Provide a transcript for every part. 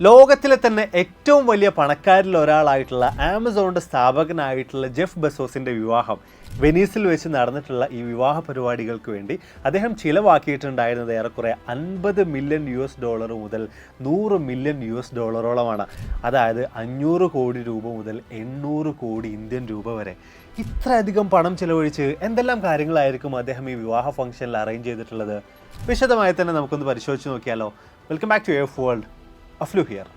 ലോകത്തിലെ തന്നെ ഏറ്റവും വലിയ പണക്കാരിൽ ഒരാളായിട്ടുള്ള ആമസോണിൻ്റെ സ്ഥാപകനായിട്ടുള്ള ജെഫ് ബെസോസിൻ്റെ വിവാഹം വെനീസിൽ വെച്ച് നടന്നിട്ടുള്ള ഈ വിവാഹ പരിപാടികൾക്ക് വേണ്ടി അദ്ദേഹം ചിലവാക്കിയിട്ടുണ്ടായിരുന്നത് ഏറെക്കുറെ $50 മില്യൺ മുതൽ $100 മില്യൺ അതായത് 500 കോടി രൂപ മുതൽ 800 കോടി ഇന്ത്യൻ രൂപ വരെ. ഇത്രയധികം പണം ചിലവഴിച്ച് എന്തെല്ലാം കാര്യങ്ങളായിരിക്കും അദ്ദേഹം ഈ വിവാഹ ഫംഗ്ഷനിൽ അറേഞ്ച് ചെയ്തിട്ടുള്ളത്? വിശദമായി തന്നെ നമുക്കൊന്ന് പരിശോധിച്ച് നോക്കിയാലോ. Welcome back to AF World. Aflu here.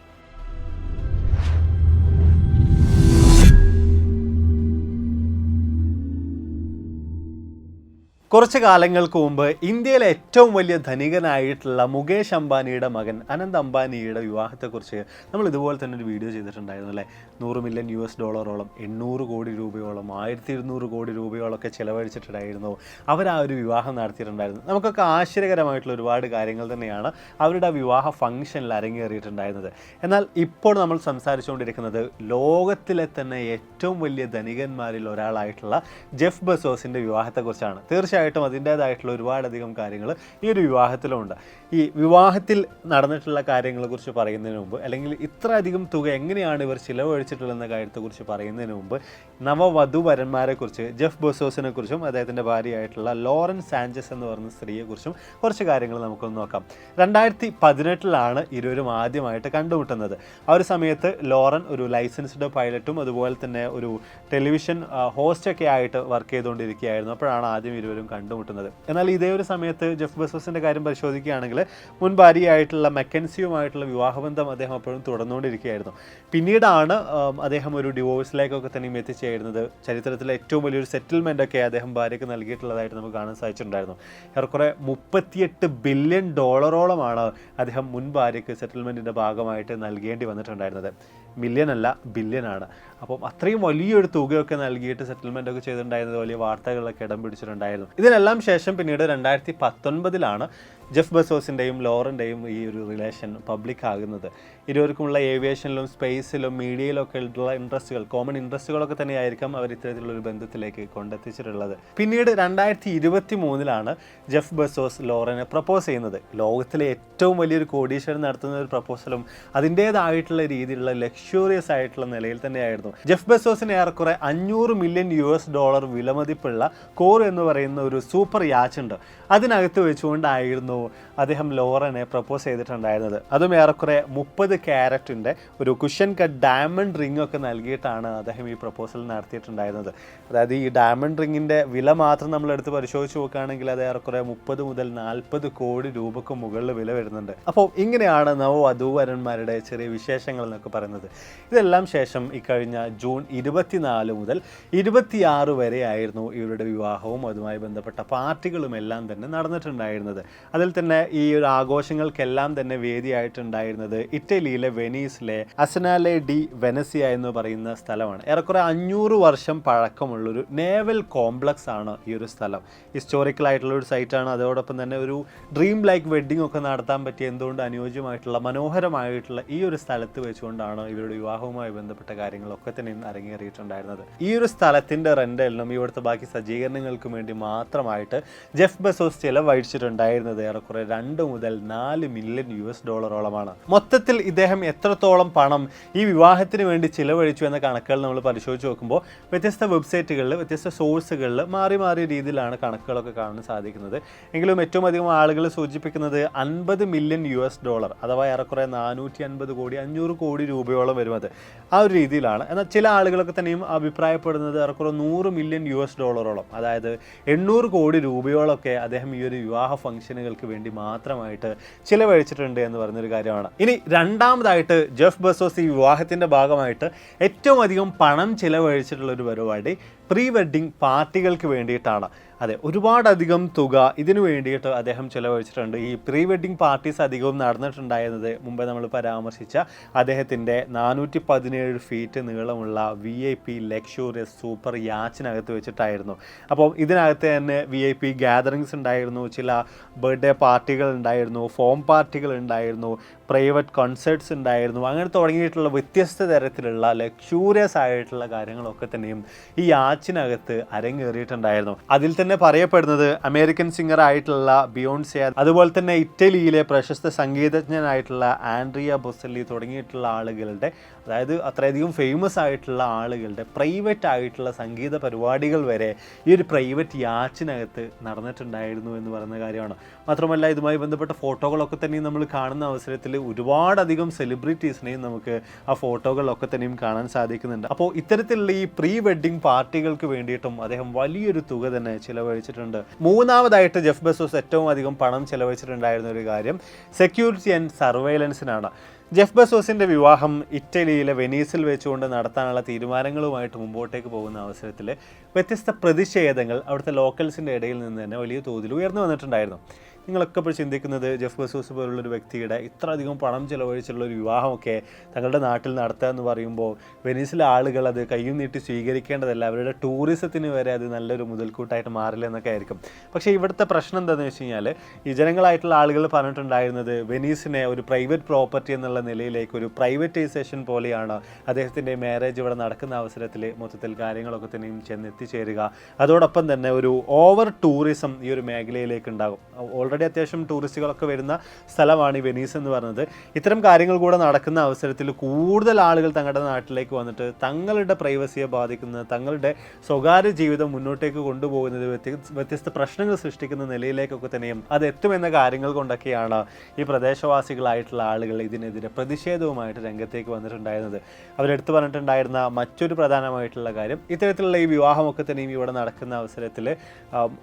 കുറച്ച് കാലങ്ങൾക്ക് മുമ്പ് ഇന്ത്യയിലെ ഏറ്റവും വലിയ ധനികനായിട്ടുള്ള മുകേഷ് അംബാനിയുടെ മകൻ അനന്ത് അംബാനിയുടെ വിവാഹത്തെക്കുറിച്ച് നമ്മൾ ഇതുപോലെ തന്നെ ഒരു വീഡിയോ ചെയ്തിട്ടുണ്ടായിരുന്നു അല്ലേ. $100 മില്യൺ 800 കോടി രൂപയോളം 1200 കോടി രൂപയോളമൊക്കെ ചിലവഴിച്ചിട്ടുണ്ടായിരുന്നു അവർ ആ ഒരു വിവാഹം നടത്തിയിട്ടുണ്ടായിരുന്നു. നമുക്കൊക്കെ ആശ്ചര്യകരമായിട്ടുള്ള ഒരുപാട് കാര്യങ്ങൾ തന്നെയാണ് അവരുടെ വിവാഹ ഫംഗ്ഷനിൽ അരങ്ങേറിയിട്ടുണ്ടായിരുന്നത്. എന്നാൽ ഇപ്പോൾ നമ്മൾ സംസാരിച്ചുകൊണ്ടിരിക്കുന്നത് ലോകത്തിലെ തന്നെ ഏറ്റവും വലിയ ധനികന്മാരിൽ ഒരാളായിട്ടുള്ള ജെഫ് ബെസോസിൻ്റെ വിവാഹത്തെക്കുറിച്ചാണ്. തീർച്ചയായിട്ടും അതിൻ്റേതായിട്ടുള്ള ഒരുപാടധികം കാര്യങ്ങൾ ഈ ഒരു വിവാഹത്തിലുണ്ട്. ഈ വിവാഹത്തിൽ നടന്നിട്ടുള്ള കാര്യങ്ങളെക്കുറിച്ച് പറയുന്നതിന് മുമ്പ്, അല്ലെങ്കിൽ ഇത്ര അധികം തുക എങ്ങനെയാണ് ഇവർ ചിലവഴിച്ചിട്ടുള്ളതെന്ന കാര്യത്തെക്കുറിച്ച് പറയുന്നതിന് മുമ്പ്, നവവധുവരന്മാരെക്കുറിച്ച് ജെഫ് ബെസോസിനെ കുറിച്ചും അദ്ദേഹത്തിൻ്റെ ഭാര്യയായിട്ടുള്ള ലോറൻ സാഞ്ചസ് എന്ന് പറയുന്ന സ്ത്രീയെക്കുറിച്ചും കുറച്ച് കാര്യങ്ങൾ നമുക്കൊന്ന് നോക്കാം. 2018 ഇരുവരും ആദ്യമായിട്ട് കണ്ടുമുട്ടുന്നത്. ആ ഒരു സമയത്ത് ലോറൻ ഒരു ലൈസൻസ്ഡ് പൈലറ്റും അതുപോലെ തന്നെ ഒരു ടെലിവിഷൻ ഹോസ്റ്റൊക്കെ ആയിട്ട് വർക്ക് ചെയ്തുകൊണ്ടിരിക്കുകയായിരുന്നു. അപ്പോഴാണ് ആദ്യം ഇരുവരും കണ്ടുമുട്ടുന്നത്. എന്നാൽ ഇതേ ഒരു സമയത്ത് ജെഫ് ബെസോസിൻ്റെ കാര്യം പരിശോധിക്കുകയാണെങ്കിൽ മുൻ ഭാര്യയായിട്ടുള്ള മെക്കൻസിയുമായിട്ടുള്ള വിവാഹബന്ധം അദ്ദേഹം അപ്പോഴും തുടർന്നുകൊണ്ടിരിക്കുകയായിരുന്നു. പിന്നീടാണ് അദ്ദേഹം ഒരു ഡിവോഴ്സിലേക്കൊക്കെ തന്നെയും എത്തിച്ചേരുന്നത്. ചരിത്രത്തിലെ ഏറ്റവും വലിയൊരു സെറ്റിൽമെൻ്റൊക്കെ അദ്ദേഹം ഭാര്യയ്ക്ക് നൽകിയിട്ടുള്ളതായിട്ട് നമുക്ക് കാണാൻ സാധിച്ചിട്ടുണ്ടായിരുന്നു. ഏറെക്കുറെ $38 ബില്യൺ അദ്ദേഹം മുൻ ഭാര്യയ്ക്ക് സെറ്റിൽമെൻറ്റിൻ്റെ ഭാഗമായിട്ട് നൽകേണ്ടി വന്നിട്ടുണ്ടായിരുന്നത്. മില്യൺ അല്ല, ബില്യനാണ്. അപ്പം അത്രയും വലിയൊരു തുകയൊക്കെ നൽകിയിട്ട് സെറ്റിൽമെൻ്റ് ഒക്കെ ചെയ്തിട്ടുണ്ടായിരുന്നത് വലിയ വാർത്തകളൊക്കെ ഇടം പിടിച്ചിട്ടുണ്ടായിരുന്നു. ഇതിനെല്ലാം ശേഷം പിന്നീട് 2019 ജെഫ് ബെസോസിൻ്റെയും ലോറൻ്റെയും ഈ ഒരു റിലേഷൻ പബ്ലിക് ആകുന്നത്. ഇരുവർക്കുമുള്ള ഏവിയേഷനിലും സ്പേസിലും മീഡിയയിലൊക്കെ ഉള്ള ഇൻട്രസ്റ്റുകൾ, കോമൺ ഇൻട്രസ്റ്റുകളൊക്കെ തന്നെയായിരിക്കും അവർ ഇത്തരത്തിലുള്ളൊരു ബന്ധത്തിലേക്ക് കൊണ്ടെത്തിച്ചിട്ടുള്ളത്. പിന്നീട് 2023 ജെഫ് ബെസോസ് ലോറനെ പ്രപ്പോസ് ചെയ്യുന്നത്. ലോകത്തിലെ ഏറ്റവും വലിയൊരു കോടീശ്വരൻ നടത്തുന്ന ഒരു പ്രപ്പോസലും അതിൻ്റേതായിട്ടുള്ള രീതിയിലുള്ള ലക്ഷൂറിയസ് ആയിട്ടുള്ള നിലയിൽ തന്നെയായിരുന്നു. ജെഫ് ബെസോസിന് ഏറെക്കുറെ $500 മില്യൺ വിലമതിപ്പുള്ള കോർ എന്ന് പറയുന്ന ഒരു സൂപ്പർ യാച്ച് ഉണ്ട്. അതിനകത്ത് വെച്ചുകൊണ്ടായിരുന്നു അദ്ദേഹം ലോറനെ പ്രപ്പോസ് ചെയ്തിട്ടുണ്ടായിരുന്നത്. അതും ഏറെക്കുറെ 30 ക്യാരറ്റിൻ്റെ ഒരു കുഷൻ കട്ട് ഡയമണ്ട് റിംഗ് ഒക്കെ നൽകിയിട്ടാണ് അദ്ദേഹം ഈ പ്രപ്പോസൽ നടത്തിയിട്ടുണ്ടായിരുന്നത്. അതായത് ഈ ഡയമണ്ട് റിങ്ങിൻ്റെ വില മാത്രം നമ്മളെടുത്ത് പരിശോധിച്ച് നോക്കുകയാണെങ്കിൽ അത് ഏറെക്കുറെ 30 മുതൽ 40 കോടി രൂപയ്ക്ക് മുകളിൽ വില വരുന്നുണ്ട്. അപ്പോൾ ഇങ്ങനെയാണ് നവവധൂവരന്മാരുടെ ചെറിയ വിശേഷങ്ങൾ എന്നൊക്കെ പറയുന്നത്. ഇതെല്ലാം ശേഷം ഇക്കഴിഞ്ഞ ജൂൺ 24 മുതൽ 26 വരെ ആയിരുന്നു ഇവരുടെ വിവാഹവും അതുമായി ബന്ധപ്പെട്ട പാർട്ടികളും എല്ലാം തന്നെ നടന്നിട്ടുണ്ടായിരുന്നത്. അതിൽ തന്നെ ഈ ഒരു ആഘോഷങ്ങൾക്കെല്ലാം തന്നെ വേദിയായിട്ടുണ്ടായിരുന്നത് ഇറ്റലിയിലെ വെനീസിലെ അസനാലെ ഡി വെനസിയ എന്ന് പറയുന്ന സ്ഥലമാണ്. ഏറെക്കുറെ 500 വർഷം പഴക്കമുള്ളൊരു നേവൽ കോംപ്ലക്സ് ആണ് ഈ ഒരു സ്ഥലം. ഹിസ്റ്റോറിക്കൽ ആയിട്ടുള്ള ഒരു സൈറ്റാണ്. അതോടൊപ്പം തന്നെ ഒരു ഡ്രീം ലൈക്ക് വെഡ്ഡിംഗ് ഒക്കെ നടത്താൻ പറ്റിയ എന്തുകൊണ്ട് അനുയോജ്യമായിട്ടുള്ള മനോഹരമായിട്ടുള്ള ഈ ഒരു സ്ഥലത്ത് വെച്ചുകൊണ്ടാണ് ഇവരുടെ വിവാഹവുമായി ബന്ധപ്പെട്ട കാര്യങ്ങളൊക്കെ തന്നെ അരങ്ങേറിയിട്ടുണ്ടായിരുന്നത്. ഈ ഒരു സ്ഥലത്തിൻ്റെ റെൻ്റലിനും ഇവിടുത്തെ ബാക്കി സജ്ജീകരണങ്ങൾക്കും വേണ്ടി മാത്രമായിട്ട് ജെഫ് ബെസോസ് ചിലവഴിച്ചിട്ടുണ്ടായിരുന്നത് ഏറെക്കുറെ $2 മുതൽ $4 മില്യൺ മൊത്തത്തിൽ ഇദ്ദേഹം എത്രത്തോളം പണം ഈ വിവാഹത്തിന് വേണ്ടി ചിലവഴിച്ചു എന്ന കണക്കുകൾ നമ്മൾ പരിശോധിച്ച് നോക്കുമ്പോൾ വ്യത്യസ്ത വെബ്സൈറ്റുകളിൽ, വ്യത്യസ്ത സോഴ്സുകളിൽ മാറി മാറിയ രീതിയിലാണ് കണക്കുകളൊക്കെ കാണാൻ സാധിക്കുന്നത്. എങ്കിലും ഏറ്റവും അധികം ആളുകൾ സൂചിപ്പിക്കുന്നത് $50 മില്യൺ അഥവാ ഏറെക്കുറെ 450 കോടി 500 കോടി രൂപയോളം വരുന്നത് ആ ഒരു രീതിയിലാണ്. എന്നാൽ ചില ആളുകളൊക്കെ തന്നെയും അഭിപ്രായപ്പെടുന്നത് ഏറെക്കുറെ $100 മില്യൺ അതായത് 800 കോടി രൂപയോളമൊക്കെ അദ്ദേഹം ഈ ഒരു വിവാഹ ഫംഗ്ഷനുകൾക്ക് വേണ്ടി മാത്രമായിട്ട് ചിലവഴിച്ചിട്ടുണ്ട് എന്ന് പറഞ്ഞൊരു കാര്യമാണ്. ഇനി രണ്ടാമതായിട്ട് ജെഫ് ബെസോസ് ഈ വിവാഹത്തിൻ്റെ ഭാഗമായിട്ട് ഏറ്റവും അധികം പണം ചിലവഴിച്ചിട്ടുള്ള ഒരു പരിപാടി പ്രീ വെഡ്ഡിംഗ് പാർട്ടികൾക്ക് വേണ്ടിയിട്ടാണ്. അതെ, ഒരുപാടധികം തുക ഇതിനു വേണ്ടിയിട്ട് അദ്ദേഹം ചിലവഴിച്ചിട്ടുണ്ട്. ഈ പ്രീ വെഡ്ഡിംഗ് പാർട്ടീസ് അധികവും നടന്നിട്ടുണ്ടായിരുന്നത് മുമ്പ് നമ്മൾ പരാമർശിച്ച അദ്ദേഹത്തിൻ്റെ 417 ഫീറ്റ് നീളമുള്ള VIP ലക്ഷൂറിയസ് സൂപ്പർ യാച്ചിനകത്ത് വെച്ചിട്ടായിരുന്നു. അപ്പോൾ ഇതിനകത്ത് തന്നെ VIP ഗ്യാതറിങ്സ് ഉണ്ടായിരുന്നു, ചില ബർത്ത്ഡേ പാർട്ടികൾ ഉണ്ടായിരുന്നു, ഫോം പാർട്ടികൾ ഉണ്ടായിരുന്നു, പ്രൈവറ്റ് കോൺസേർട്സ് ഉണ്ടായിരുന്നു. അങ്ങനെ തുടങ്ങിയിട്ടുള്ള വ്യത്യസ്ത തരത്തിലുള്ള ലക്ഷൂറിയസ് ആയിട്ടുള്ള കാര്യങ്ങളൊക്കെ തന്നെയും ഈ യാച്ചിനകത്ത് അരങ്ങേറിയിട്ടുണ്ടായിരുന്നു. അതിൽ തന്നെ പറയപ്പെടുന്നത് അമേരിക്കൻ സിംഗർ ആയിട്ടുള്ള ബിയോൺസെ, അതുപോലെ തന്നെ ഇറ്റലിയിലെ പ്രശസ്ത സംഗീതജ്ഞനായിട്ടുള്ള ആൻഡ്രിയ ബൊസെല്ലി തുടങ്ങിയിട്ടുള്ള ആളുകളുടെ, അതായത് അത്രയധികം ഫേമസ് ആയിട്ടുള്ള ആളുകളുടെ പ്രൈവറ്റ് ആയിട്ടുള്ള സംഗീത പരിപാടികൾ വരെ ഈ ഒരു പ്രൈവറ്റ് യാച്ചിനകത്ത് നടന്നിട്ടുണ്ടായിരുന്നു എന്ന് പറയുന്ന കാര്യമാണ്. മാത്രമല്ല ഇതുമായി ബന്ധപ്പെട്ട ഫോട്ടോകളൊക്കെ തന്നെയും നമ്മൾ കാണുന്ന അവസരത്തിൽ ഒരുപാടധികം സെലിബ്രിറ്റീസിനെയും നമുക്ക് ആ ഫോട്ടോകളിലൊക്കെ തന്നെയും കാണാൻ സാധിക്കുന്നുണ്ട്. അപ്പോൾ ഇത്തരത്തിലുള്ള ഈ പ്രീ വെഡ്ഡിംഗ് പാർട്ടികൾക്ക് വേണ്ടിയിട്ടും അദ്ദേഹം വലിയൊരു തുക തന്നെ ചിലവഴിച്ചിട്ടുണ്ട്. മൂന്നാമതായിട്ട് ജെഫ് ബെസോസ് ഏറ്റവും അധികം പണം ചിലവഴിച്ചിട്ടുണ്ടായിരുന്ന ഒരു കാര്യം സെക്യൂരിറ്റി ആൻഡ് സർവൈലൻസിനാണ്. ജെഫ് ബെസോസിൻ്റെ വിവാഹം ഇറ്റലിയിലെ വെനീസിൽ വെച്ചുകൊണ്ട് നടത്താനുള്ള തീരുമാനങ്ങളുമായിട്ട് മുമ്പോട്ടേക്ക് പോകുന്ന അവസരത്തിൽ വ്യത്യസ്ത പ്രതിഷേധങ്ങൾ അവിടുത്തെ ലോക്കൽസിൻ്റെ ഇടയിൽ നിന്ന് തന്നെ വലിയ തോതിൽ ഉയർന്നു വന്നിട്ടുണ്ടായിരുന്നു. നിങ്ങളൊക്കെ ഇപ്പോൾ ചിന്തിക്കുന്നത് ജെഫ് ബെസോസ് പോലുള്ളൊരു വ്യക്തിയുടെ ഇത്ര അധികം പണം ചിലവഴിച്ചുള്ള ഒരു വിവാഹമൊക്കെ തങ്ങളുടെ നാട്ടിൽ നടത്തുക എന്ന് പറയുമ്പോൾ വെനീസിലെ ആളുകൾ അത് കയ്യും നീട്ടി സ്വീകരിക്കേണ്ടതല്ല, അവരുടെ ടൂറിസത്തിന് വരെ അത് നല്ലൊരു മുതൽക്കൂട്ടായിട്ട് മാറില്ല എന്നൊക്കെ ആയിരിക്കും. പക്ഷേ ഇവിടുത്തെ പ്രശ്നം എന്താണെന്ന് വെച്ച് കഴിഞ്ഞാൽ ഈ ജനങ്ങളായിട്ടുള്ള ആളുകൾ പറഞ്ഞിട്ടുണ്ടായിരുന്നത് വെനീസിനെ ഒരു പ്രൈവറ്റ് പ്രോപ്പർട്ടി എന്നുള്ള നിലയിലേക്ക് ഒരു പ്രൈവറ്റൈസേഷൻ പോലെയാണ് അദ്ദേഹത്തിൻ്റെ മാരേജ് ഇവിടെ നടക്കുന്ന അവസരത്തിൽ മൊത്തത്തിൽ കാര്യങ്ങളൊക്കെ തന്നെയും ചെന്നെത്തിച്ചേരുക. അതോടൊപ്പം തന്നെ ഒരു ഓവർ ടൂറിസം ഈ ഒരു മേഖലയിലേക്ക് ഉണ്ടാകും. ഓൾറെഡി അത്യാവശ്യം ടൂറിസ്റ്റുകളൊക്കെ വരുന്ന സ്ഥലമാണ് ഈ വെനീസ് എന്ന് പറയുന്നത്. ഇത്തരം കാര്യങ്ങൾ കൂടെ നടക്കുന്ന അവസരത്തിൽ കൂടുതൽ ആളുകൾ തങ്ങളുടെ നാട്ടിലേക്ക് വന്നിട്ട് തങ്ങളുടെ പ്രൈവസിയെ ബാധിക്കുന്ന, തങ്ങളുടെ സ്വകാര്യ ജീവിതം മുന്നോട്ടേക്ക് കൊണ്ടുപോകുന്നത് വ്യത്യസ്ത പ്രശ്നങ്ങൾ സൃഷ്ടിക്കുന്ന നിലയിലേക്കൊക്കെ തന്നെയും അത് എത്തുമെന്ന കാര്യങ്ങൾ കൊണ്ടൊക്കെയാണ് ഈ പ്രദേശവാസികളായിട്ടുള്ള ആളുകൾ ഇതിനെതിരെ പ്രതിഷേധവുമായിട്ട് രംഗത്തേക്ക് വന്നിട്ടുണ്ടായിരുന്നത്. അവരെടുത്ത് പറഞ്ഞിട്ടുണ്ടായിരുന്ന മറ്റൊരു പ്രധാനമായിട്ടുള്ള കാര്യം, ഇത്തരത്തിലുള്ള ഈ വിവാഹമൊക്കെ തന്നെയും ഇവിടെ നടക്കുന്ന അവസരത്തിൽ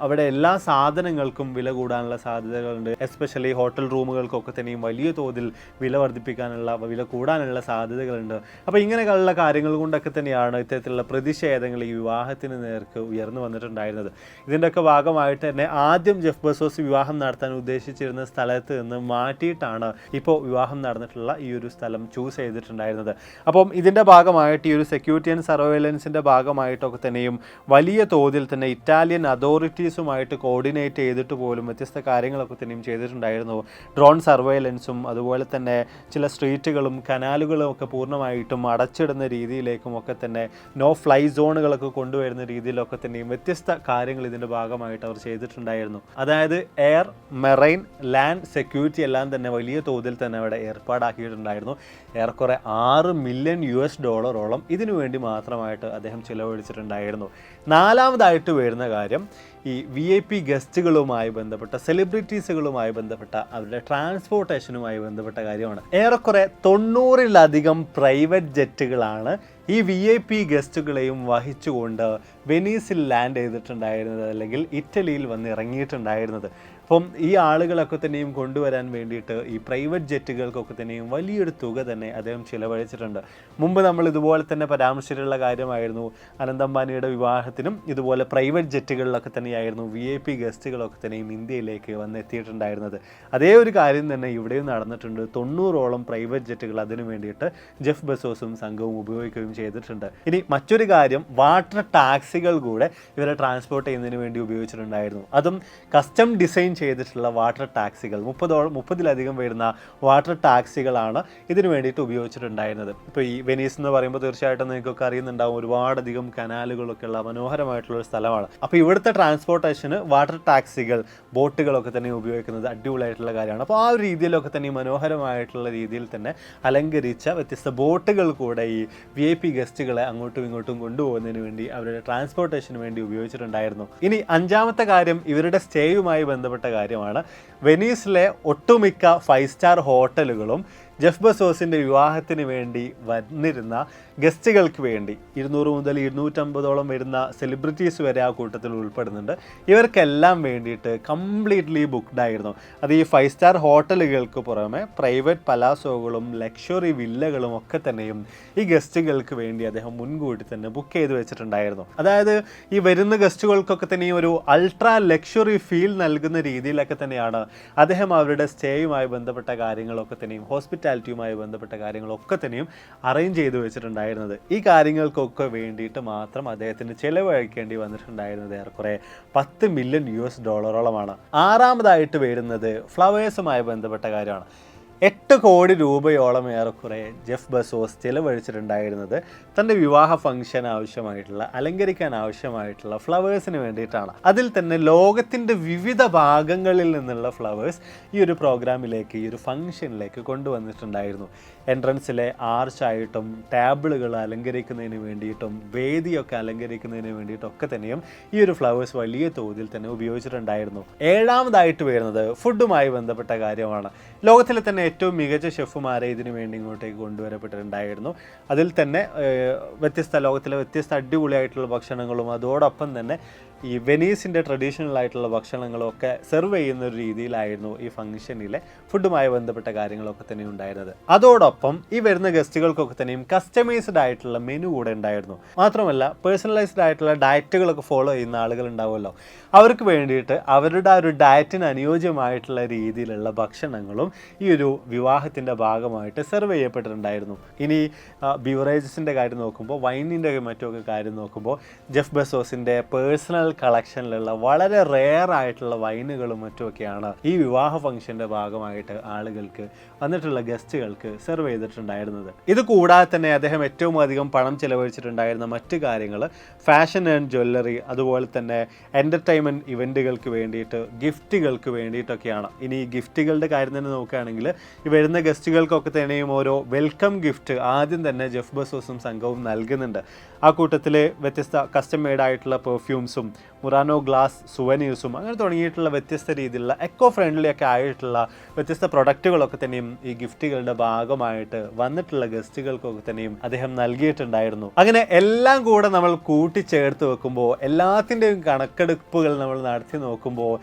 അവിടെ എല്ലാ സാധനങ്ങൾക്കും വില കൂടാനുള്ള സാധ്യതകളുണ്ട്. എസ്പെഷ്യലി ഹോട്ടൽ റൂമുകൾക്കൊക്കെ തന്നെയും വലിയ തോതിൽ വില കൂടാനുള്ള സാധ്യതകളുണ്ട്. അപ്പോൾ ഇങ്ങനെയുള്ള കാര്യങ്ങൾ കൊണ്ടൊക്കെ തന്നെയാണ് ഇത്തരത്തിലുള്ള പ്രതിഷേധങ്ങൾ ഈ വിവാഹത്തിന് നേർക്ക് ഉയർന്നു വന്നിട്ടുണ്ടായിരുന്നത്. ഇതിൻ്റെയൊക്കെ ഭാഗമായിട്ട് തന്നെ ആദ്യം ജെഫ് ബെസോസ് വിവാഹം നടത്താൻ ഉദ്ദേശിച്ചിരുന്ന സ്ഥലത്ത് നിന്ന് മാറ്റിയിട്ടാണ് ഇപ്പോൾ വിവാഹം നടന്നിട്ടുള്ള ഈ ഒരു സ്ഥലം ചൂസ് ചെയ്തിട്ടുണ്ടായിരുന്നത്. അപ്പം ഇതിൻ്റെ ഭാഗമായിട്ട് ഈ ഒരു സെക്യൂരിറ്റി ആൻഡ് സർവൈലൻസിൻ്റെ ഭാഗമായിട്ടൊക്കെ തന്നെയും വലിയ തോതിൽ തന്നെ ഇറ്റാലിയൻ അതോറിറ്റീസുമായിട്ട് കോർഡിനേറ്റ് ചെയ്തിട്ട് പോലും വ്യത്യസ്ത കാര്യങ്ങളൊക്കെ തന്നെയും ചെയ്തിട്ടുണ്ടായിരുന്നു. ഡ്രോൺ സർവൈലൻസും അതുപോലെ തന്നെ ചില സ്ട്രീറ്റുകളും കനാലുകളും ഒക്കെ പൂർണ്ണമായിട്ടും അടച്ചിടുന്ന രീതിയിലേക്കും ഒക്കെ തന്നെ നോ ഫ്ലൈ സോണുകളൊക്കെ കൊണ്ടുവരുന്ന രീതിയിലൊക്കെ തന്നെയും വ്യത്യസ്ത കാര്യങ്ങൾ ഇതിൻ്റെ ഭാഗമായിട്ട് അവർ ചെയ്തിട്ടുണ്ടായിരുന്നു. അതായത് എയർ, മെറൈൻ, ലാൻഡ് സെക്യൂരിറ്റി എല്ലാം തന്നെ വലിയ തോതിൽ തന്നെ അവിടെ ഏർപ്പാടാക്കിയിട്ടുണ്ടായിരുന്നു. ഏറെക്കുറെ $6 മില്യൺ ഇതിനു വേണ്ടി മാത്രമായിട്ട് അദ്ദേഹം ചിലവഴിച്ചിട്ടുണ്ടായിരുന്നു. നാലാമതായിട്ട് വരുന്ന കാര്യം ഈ VIP ഗസ്റ്റുകളുമായി ബന്ധപ്പെട്ട, സെലിബ്രിറ്റീസുകളുമായി ബന്ധപ്പെട്ട അവരുടെ ട്രാൻസ്പോർട്ടേഷനുമായി ബന്ധപ്പെട്ട കാര്യമാണ്. ഏറെക്കുറെ 90-ലധികം പ്രൈവറ്റ് ജെറ്റുകളാണ് ഈ VIP ഗസ്റ്റുകളെയും വഹിച്ചുകൊണ്ട് വെനീസിൽ ലാൻഡ് ചെയ്തിട്ടുണ്ടായിരുന്നത്, അല്ലെങ്കിൽ ഇറ്റലിയിൽ വന്ന് ഇറങ്ങിയിട്ടുണ്ടായിരുന്നത്. അപ്പം ഈ ആളുകളൊക്കെ തന്നെയും കൊണ്ടുവരാൻ വേണ്ടിയിട്ട് ഈ പ്രൈവറ്റ് ജെറ്റുകൾക്കൊക്കെ തന്നെയും വലിയൊരു തുക തന്നെ അദ്ദേഹം ചിലവഴിച്ചിട്ടുണ്ട്. മുമ്പ് നമ്മൾ ഇതുപോലെ തന്നെ പരാമർശിച്ചിട്ടുള്ള കാര്യമായിരുന്നു അനന്ത് അംബാനിയുടെ വിവാഹത്തിനും ഇതുപോലെ പ്രൈവറ്റ് ജെറ്റുകളിലൊക്കെ തന്നെയായിരുന്നു VIP ഗസ്റ്റുകളൊക്കെ തന്നെയും ഇന്ത്യയിലേക്ക് വന്നെത്തിയിട്ടുണ്ടായിരുന്നത്. അതേ ഒരു കാര്യം തന്നെ ഇവിടെയും നടന്നിട്ടുണ്ട്. 90ഓളം പ്രൈവറ്റ് ജെറ്റുകൾ അതിനു വേണ്ടിയിട്ട് ജെഫ് ബെസോസും സംഘവും ഉപയോഗിക്കുകയും ചെയ്തിട്ടുണ്ട്. ഇനി മറ്റൊരു കാര്യം, വാട്ടർ ടാക്സികൾ കൂടെ ഇവരെ ട്രാൻസ്പോർട്ട് ചെയ്യുന്നതിന് വേണ്ടി ഉപയോഗിച്ചിട്ടുണ്ടായിരുന്നു. അതും കസ്റ്റം ഡിസൈൻ ചെയ്തിട്ടുള്ള വാട്ടർ ടാക്സികൾ, 30-ലധികം വരുന്ന വാട്ടർ ടാക്സികളാണ് ഇതിനു വേണ്ടിയിട്ട് ഉപയോഗിച്ചിട്ടുണ്ടായിരുന്നത്. ഇപ്പോൾ ഈ വെനീസ് എന്ന് പറയുമ്പോൾ തീർച്ചയായിട്ടും നിങ്ങൾക്കൊക്കെ അറിയുന്നുണ്ടാവും, ഒരുപാടധികം കനാലുകളൊക്കെ ഉള്ള മനോഹരമായിട്ടുള്ളൊരു സ്ഥലമാണ്. അപ്പോൾ ഇവിടുത്തെ ട്രാൻസ്പോർട്ടേഷന് വാട്ടർ ടാക്സികൾ, ബോട്ടുകളൊക്കെ തന്നെ ഉപയോഗിക്കുന്നത് അടിപൊളിയായിട്ടുള്ള കാര്യമാണ്. അപ്പോൾ ആ ഒരു രീതിയിലൊക്കെ തന്നെ മനോഹരമായിട്ടുള്ള രീതിയിൽ തന്നെ അലങ്കരിച്ച വ്യത്യസ്ത ബോട്ടുകൾ കൂടെ ഈ VIP ഗസ്റ്റുകളെ അങ്ങോട്ടും ഇങ്ങോട്ടും കൊണ്ടുപോകുന്നതിന് വേണ്ടി അവരുടെ ട്രാൻസ്പോർട്ടേഷന് വേണ്ടി ഉപയോഗിച്ചിട്ടുണ്ടായിരുന്നു. ഇനി അഞ്ചാമത്തെ കാര്യം ഇവരുടെ സ്റ്റേയുമായി ബന്ധപ്പെട്ട കാര്യമാണ്. വെനീസിലെ ഒട്ടുമിക്ക 5 സ്റ്റാർ ഹോട്ടലുകളും ജെഫ് ബെസോസിൻ്റെ വിവാഹത്തിന് വേണ്ടി വന്നിരുന്ന ഗസ്റ്റുകൾക്ക് വേണ്ടി 200 മുതൽ 250ഓളം വരുന്ന സെലിബ്രിറ്റീസ് വരെ ആ കൂട്ടത്തിൽ ഉൾപ്പെടുന്നുണ്ട്. ഇവർക്കെല്ലാം വേണ്ടിയിട്ട് കംപ്ലീറ്റ്ലി ബുക്ക്ഡ് ആയിരുന്നു. അത് ഈ 5 സ്റ്റാർ ഹോട്ടലുകൾക്ക് പുറമെ പ്രൈവറ്റ് പലാസോകളും ലക്ഷറി വില്ലകളും ഒക്കെ തന്നെയും ഈ ഗസ്റ്റുകൾക്ക് വേണ്ടി അദ്ദേഹം മുൻകൂട്ടി തന്നെ ബുക്ക് ചെയ്ത് വെച്ചിട്ടുണ്ടായിരുന്നു. അതായത് ഈ വരുന്ന ഗസ്റ്റുകൾക്കൊക്കെ തന്നെയും ഒരു അൾട്രാ ലക്ഷറി ഫീൽ നൽകുന്ന രീതിയിലൊക്കെ തന്നെയാണ് അദ്ദേഹം അവരുടെ സ്റ്റേയുമായി ബന്ധപ്പെട്ട കാര്യങ്ങളൊക്കെ തന്നെയും ഹോസ്പിറ്റാലിറ്റിയുമായി ബന്ധപ്പെട്ട കാര്യങ്ങളൊക്കെ തന്നെയും അറേഞ്ച് ചെയ്ത് വെച്ചിട്ടുണ്ടായിരുന്നത്. ഈ കാര്യങ്ങൾക്കൊക്കെ വേണ്ടിയിട്ട് മാത്രം അദ്ദേഹത്തിന് ചിലവഴിക്കേണ്ടി വന്നിട്ടുണ്ടായിരുന്നത് ഏറെക്കുറെ $10 മില്യൺ. ആറാമതായിട്ട് വരുന്നത് ഫ്ലവേഴ്സുമായി ബന്ധപ്പെട്ട കാര്യമാണ്. 8 കോടി രൂപയോളം ഏറെക്കുറെ ജെഫ് ബെസോസ് ചിലവഴിച്ചിട്ടുണ്ടായിരുന്നത് തൻ്റെ വിവാഹ ഫംഗ്ഷൻ ആവശ്യമായിട്ടുള്ള അലങ്കരിക്കാൻ ആവശ്യമായിട്ടുള്ള ഫ്ലവേഴ്സിന് വേണ്ടിയിട്ടാണ്. അതിൽ തന്നെ ലോകത്തിൻ്റെ വിവിധ ഭാഗങ്ങളിൽ നിന്നുള്ള ഫ്ലവേഴ്സ് ഈ ഒരു പ്രോഗ്രാമിലേക്ക്, ഈ ഒരു ഫംഗ്ഷനിലേക്ക് കൊണ്ടുവന്നിട്ടുണ്ടായിരുന്നു. എൻട്രൻസിലെ ആർച്ചായിട്ടും ടേബിളുകൾ അലങ്കരിക്കുന്നതിന് വേണ്ടിയിട്ടും വേദിയൊക്കെ അലങ്കരിക്കുന്നതിന് വേണ്ടിയിട്ടൊക്കെ തന്നെയും ഈ ഒരു ഫ്ലവേഴ്സ് വലിയ തോതിൽ തന്നെ ഉപയോഗിച്ചിട്ടുണ്ടായിരുന്നു. ഏഴാമതായിട്ട് വരുന്നത് ഫുഡുമായി ബന്ധപ്പെട്ട കാര്യമാണ്. ലോകത്തിലെ തന്നെ ഏറ്റവും മികച്ച ഷെഫുമാരെ ഇതിനു വേണ്ടി ഇങ്ങോട്ടേക്ക് കൊണ്ടുവരപ്പെട്ടിട്ടുണ്ടായിരുന്നു. അതിൽ തന്നെ ലോകത്തിലെ വ്യത്യസ്ത അടിപൊളിയായിട്ടുള്ള ഭക്ഷണങ്ങളും അതോടൊപ്പം തന്നെ ഈ വെനീസിൻ്റെ ട്രഡീഷണൽ ആയിട്ടുള്ള ഭക്ഷണങ്ങളും ഒക്കെ സെർവ് ചെയ്യുന്ന ഒരു രീതിയിലായിരുന്നു ഈ ഫംഗ്ഷനിലെ ഫുഡുമായി ബന്ധപ്പെട്ട കാര്യങ്ങളൊക്കെ തന്നെ ഉണ്ടായിരുന്നത്. അതോടൊപ്പം ഈ വരുന്ന ഗസ്റ്റുകൾക്കൊക്കെ തന്നെയും കസ്റ്റമൈസ്ഡ് ആയിട്ടുള്ള മെനു കൂടെ ഉണ്ടായിരുന്നു. മാത്രമല്ല പേഴ്സണലൈസ്ഡ് ആയിട്ടുള്ള ഡയറ്റുകളൊക്കെ ഫോളോ ചെയ്യുന്ന ആളുകൾ ഉണ്ടാവുമല്ലോ, അവർക്ക് വേണ്ടിയിട്ട് അവരുടെ ആ ഒരു ഡയറ്റിന് അനുയോജ്യമായിട്ടുള്ള രീതിയിലുള്ള ഭക്ഷണങ്ങളും ഈ ഒരു വിവാഹത്തിൻ്റെ ഭാഗമായിട്ട് സെർവ് ചെയ്യപ്പെട്ടിട്ടുണ്ടായിരുന്നു. ഇനി ബിവറേജസിൻ്റെ കാര്യം നോക്കുമ്പോൾ, വൈനിൻ്റെ മറ്റൊക്കെ കാര്യം നോക്കുമ്പോൾ, ജെഫ് ബെസോസിൻ്റെ പേഴ്സണൽ കളക്ഷനിലുള്ള വളരെ റെയർ ആയിട്ടുള്ള വൈനുകളും മറ്റുമൊക്കെയാണ് ഈ വിവാഹ ഫംഗ്ഷൻ്റെ ഭാഗമായിട്ട് ആളുകൾക്ക് വന്നിട്ടുള്ള ഗസ്റ്റുകൾക്ക് സെർവ് ചെയ്തിട്ടുണ്ടായിരുന്നത്. ഇത് കൂടാതെ തന്നെ അദ്ദേഹം ഏറ്റവും അധികം പണം ചെലവഴിച്ചിട്ടുണ്ടായിരുന്ന മറ്റു കാര്യങ്ങൾ ഫാഷൻ ആൻഡ് ജ്വല്ലറി, അതുപോലെ തന്നെ എൻ്റർടൈൻമെൻറ്റ് ഇവൻറ്റുകൾക്ക് വേണ്ടിയിട്ട്, ഗിഫ്റ്റുകൾക്ക് വേണ്ടിയിട്ടൊക്കെയാണ്. ഇനി ഈ ഗിഫ്റ്റുകളുടെ കാര്യം തന്നെ നോക്കുകയാണെങ്കിൽ ഈ വരുന്ന ഗസ്റ്റുകൾക്കൊക്കെ തന്നെയും ഓരോ വെൽക്കം ഗിഫ്റ്റ് ആദ്യം തന്നെ ജെഫ് ബെസോസും സംഘവും നൽകുന്നുണ്ട്. ആ കൂട്ടത്തിൽ വ്യത്യസ്ത കസ്റ്റം മെയ്ഡ് ആയിട്ടുള്ള പെർഫ്യൂംസും മുറാനോ ഗ്ലാസ് സുവനീഴ്സും അങ്ങനെ തുടങ്ങിയിട്ടുള്ള വ്യത്യസ്ത രീതിയിലുള്ള എക്കോ ഫ്രണ്ട്ലി ഒക്കെ ആയിട്ടുള്ള വ്യത്യസ്ത പ്രൊഡക്റ്റുകളൊക്കെ തന്നെയും ഈ ഗിഫ്റ്റുകളുടെ ഭാഗമായിട്ട് വന്നിട്ടുള്ള ഗസ്റ്റുകൾക്കൊക്കെ തന്നെയും അദ്ദേഹം നൽകിയിട്ടുണ്ടായിരുന്നു. അങ്ങനെ എല്ലാം കൂടെ നമ്മൾ കൂട്ടിച്ചേർത്ത് വെക്കുമ്പോൾ, എല്ലാത്തിൻ്റെയും കണക്കെടുപ്പുകൾ നമ്മൾ നടത്തി നോക്കുമ്പോൾ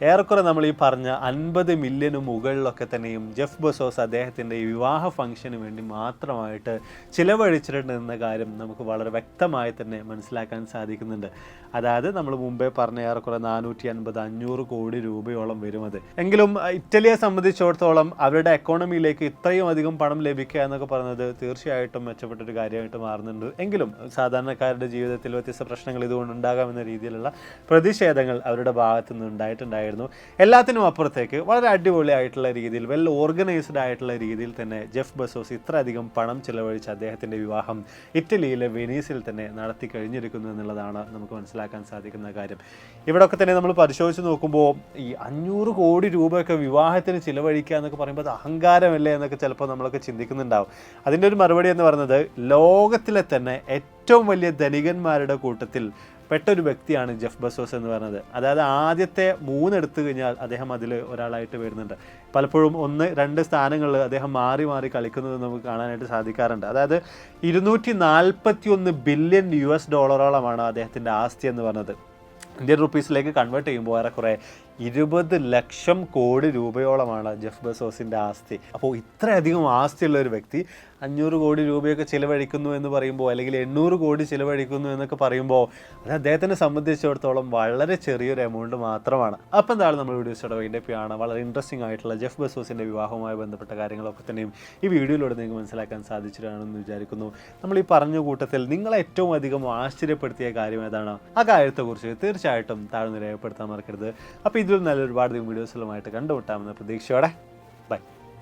ഏറെക്കുറെ നമ്മൾ ഈ പറഞ്ഞ 50 മില്യന് മുകളിലൊക്കെ തന്നെയും ജെഫ് ബെസോസ് അദ്ദേഹത്തിൻ്റെ ഈ വിവാഹ ഫംഗ്ഷന് വേണ്ടി മാത്രമായിട്ട് ചിലവഴിച്ചിട്ടുണ്ടെന്ന കാര്യം നമുക്ക് വളരെ വ്യക്തമായി തന്നെ മനസ്സിലാക്കാൻ സാധിക്കുന്നുണ്ട്. അതായത് നമ്മൾ മുമ്പേ പറഞ്ഞ ഏറെക്കുറെ 450-500 കോടി രൂപയോളം വരും അത്. എങ്കിലും ഇറ്റലിയെ സംബന്ധിച്ചിടത്തോളം അവരുടെ എക്കോണമിയിലേക്ക് ഇത്രയും അധികം പണം ലഭിക്കുക എന്നൊക്കെ പറയുന്നത് തീർച്ചയായിട്ടും മെച്ചപ്പെട്ടൊരു കാര്യമായിട്ട് മാറുന്നുണ്ട്. എങ്കിലും സാധാരണക്കാരുടെ ജീവിതത്തിൽ വ്യത്യസ്ത പ്രശ്നങ്ങൾ ഇതുകൊണ്ട് ഉണ്ടാകാമെന്ന രീതിയിലുള്ള പ്രതിഷേധങ്ങൾ അവരുടെ ഭാഗത്തു നിന്ന് ഉണ്ടായിട്ടുണ്ടായിരുന്നു. എല്ലാത്തിനും അപ്പുറത്തേക്ക് വളരെ അടിപൊളിയായിട്ടുള്ള രീതിയിൽ, വെൽ ഓർഗനൈസ്ഡ് ആയിട്ടുള്ള രീതിയിൽ തന്നെ ജെഫ് ബെസോസ് ഇത്രയധികം പണം ചിലവഴിച്ച് അദ്ദേഹത്തിൻ്റെ വിവാഹം ഇറ്റലിയിലെ വെനീസിൽ തന്നെ നടത്തി കഴിഞ്ഞിരിക്കുന്നു എന്നുള്ളതാണ് നമുക്ക് മനസ്സിലാക്കാൻ സാധിക്കുന്ന കാര്യം. ഇവിടെയൊക്കെ തന്നെ നമ്മൾ പരിശോധിച്ച് നോക്കുമ്പോൾ ഈ 500 കോടി രൂപയൊക്കെ വിവാഹത്തിന് ചിലവഴിക്കുക എന്നൊക്കെ പറയുമ്പോൾ അത് അഹങ്കാരമല്ലേ എന്നൊക്കെ ചിലപ്പോൾ നമ്മളൊക്കെ ചിന്തിക്കുന്നുണ്ടാവും. അതിൻ്റെ ഒരു മറുപടി എന്ന് പറയുന്നത്, ലോകത്തിലെ തന്നെ ഏറ്റവും വലിയ ധനികന്മാരുടെ കൂട്ടത്തിൽ പെട്ടൊരു വ്യക്തിയാണ് ജെഫ് ബെസോസ് എന്ന് പറയുന്നത്. അതായത് ആദ്യത്തെ 3 എടുത്തു കഴിഞ്ഞാൽ അദ്ദേഹം അതിൽ ഒരാളായിട്ട് വരുന്നുണ്ട്. പലപ്പോഴും 1-2 സ്ഥാനങ്ങളിൽ അദ്ദേഹം മാറി മാറി കളിക്കുന്നത് നമുക്ക് കാണാനായിട്ട് സാധിക്കാറുണ്ട്. അതായത് 241 ബില്യൺ US$ അദ്ദേഹത്തിൻ്റെ ആസ്തി എന്ന് പറയുന്നത്. ഇന്ത്യൻ റുപ്പീസിലേക്ക് കൺവേർട്ട് ചെയ്യുമ്പോൾ ഏറെക്കുറെ 20 ലക്ഷം കോടി രൂപയോളമാണ് ജെഫ് ബെസോസിൻ്റെ ആസ്തി. അപ്പോൾ ഇത്രയധികം ആസ്തിയുള്ള ഒരു വ്യക്തി 500 കോടി രൂപയൊക്കെ ചിലവഴിക്കുന്നു എന്ന് പറയുമ്പോൾ, അല്ലെങ്കിൽ 800 കോടി ചിലവഴിക്കുന്നു എന്നൊക്കെ പറയുമ്പോൾ, അത് അദ്ദേഹത്തിനെ സംബന്ധിച്ചിടത്തോളം വളരെ ചെറിയൊരു എമൗണ്ട് മാത്രമാണ്. അപ്പം എന്താണ് നമ്മൾ വീഡിയോസോടെ വൈൻഡപ്പിയാണ്. വളരെ ഇൻട്രസ്റ്റിംഗ് ആയിട്ടുള്ള ജെഫ് ബെസോസിൻ്റെ വിവാഹവുമായി ബന്ധപ്പെട്ട കാര്യങ്ങളൊക്കെ തന്നെയും ഈ വീഡിയോയിലൂടെ നിങ്ങൾക്ക് മനസ്സിലാക്കാൻ സാധിച്ചിട്ടാണെന്ന് വിചാരിക്കുന്നു. നമ്മൾ ഈ പറഞ്ഞ കൂട്ടത്തിൽ നിങ്ങളെ ഏറ്റവും അധികം ആശ്ചര്യപ്പെടുത്തിയ കാര്യം ഏതാണ്? ആ കാര്യത്തെക്കുറിച്ച് തീർച്ചയായിട്ടും താഴ്ന്ന് രേഖപ്പെടുത്താൻ മറക്കരുത്. അപ്പോൾ ഇതിൽ നല്ല ഒരുപാട് വീഡിയോസുകളുമായിട്ട് കണ്ടുമുട്ടാമെന്ന പ്രതീക്ഷയോടെ